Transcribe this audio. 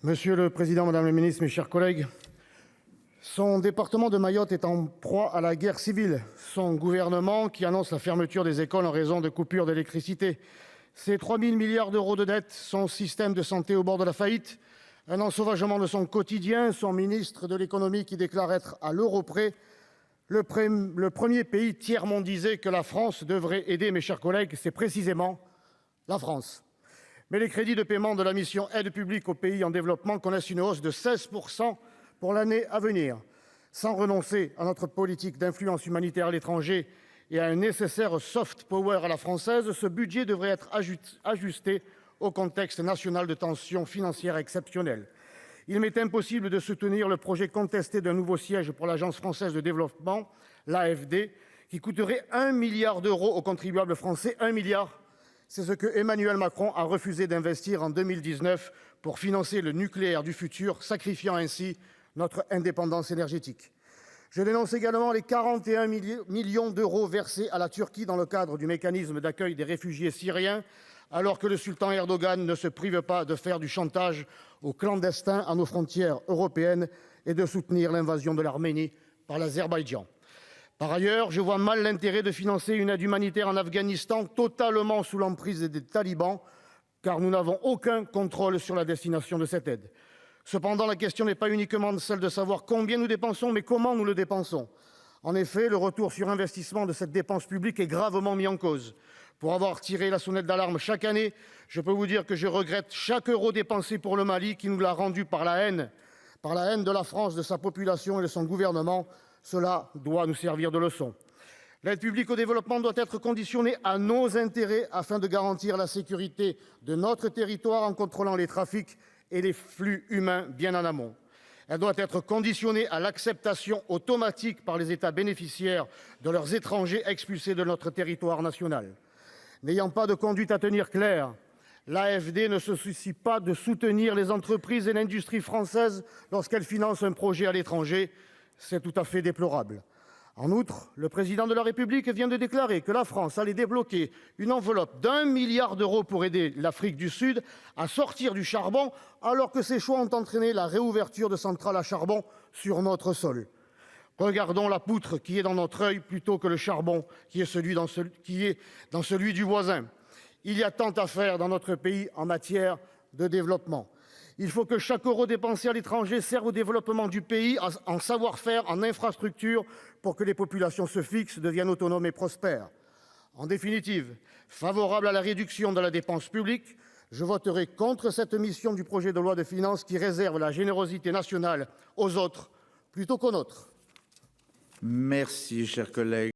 Monsieur le président, madame la ministre, mes chers collègues, son département de Mayotte est en proie à la guerre civile. Son gouvernement qui annonce la fermeture des écoles en raison de coupures d'électricité. Ses 3 000 milliards d'euros de dette, son système de santé au bord de la faillite, un ensauvagement de son quotidien, son ministre de l'économie qui déclare être à l'euro près. Le premier pays tiers-mondisé que la France devrait aider, mes chers collègues, c'est précisément la France. Mais les crédits de paiement de la mission Aide publique aux pays en développement connaissent une hausse de 16% pour l'année à venir. Sans renoncer à notre politique d'influence humanitaire à l'étranger et à un nécessaire soft power à la française, ce budget devrait être ajusté au contexte national de tensions financières exceptionnelles. Il m'est impossible de soutenir le projet contesté d'un nouveau siège pour l'Agence française de développement, l'AFD, qui coûterait 1 milliard d'euros aux contribuables français. 1 milliard, c'est ce que Emmanuel Macron a refusé d'investir en 2019 pour financer le nucléaire du futur, sacrifiant ainsi notre indépendance énergétique. Je dénonce également les 41 millions d'euros versés à la Turquie dans le cadre du mécanisme d'accueil des réfugiés syriens, alors que le sultan Erdogan ne se prive pas de faire du chantage aux clandestins à nos frontières européennes et de soutenir l'invasion de l'Arménie par l'Azerbaïdjan. Par ailleurs, je vois mal l'intérêt de financer une aide humanitaire en Afghanistan totalement sous l'emprise des talibans, car nous n'avons aucun contrôle sur la destination de cette aide. Cependant, la question n'est pas uniquement celle de savoir combien nous dépensons, mais comment nous le dépensons. En effet, le retour sur investissement de cette dépense publique est gravement mis en cause. Pour avoir tiré la sonnette d'alarme chaque année, je peux vous dire que je regrette chaque euro dépensé pour le Mali qui nous l'a rendu par la haine de la France, de sa population et de son gouvernement. Cela doit nous servir de leçon. L'aide publique au développement doit être conditionnée à nos intérêts afin de garantir la sécurité de notre territoire en contrôlant les trafics et les flux humains bien en amont. Elle doit être conditionnée à l'acceptation automatique par les États bénéficiaires de leurs étrangers expulsés de notre territoire national. N'ayant pas de conduite à tenir claire, l'AFD ne se soucie pas de soutenir les entreprises et l'industrie française lorsqu'elles financent un projet à l'étranger. C'est tout à fait déplorable. En outre, le président de la République vient de déclarer que la France allait débloquer une enveloppe d'1 milliard d'euros pour aider l'Afrique du Sud à sortir du charbon, alors que ces choix ont entraîné la réouverture de centrales à charbon sur notre sol. Regardons la poutre qui est dans notre œil plutôt que le charbon qui est dans celui du voisin. Il y a tant à faire dans notre pays en matière de développement. Il faut que chaque euro dépensé à l'étranger serve au développement du pays, en savoir-faire, en infrastructures, pour que les populations se fixent, deviennent autonomes et prospèrent. En définitive, favorable à la réduction de la dépense publique, je voterai contre cette mission du projet de loi de finances qui réserve la générosité nationale aux autres plutôt qu'aux nôtres. Merci, cher collègue.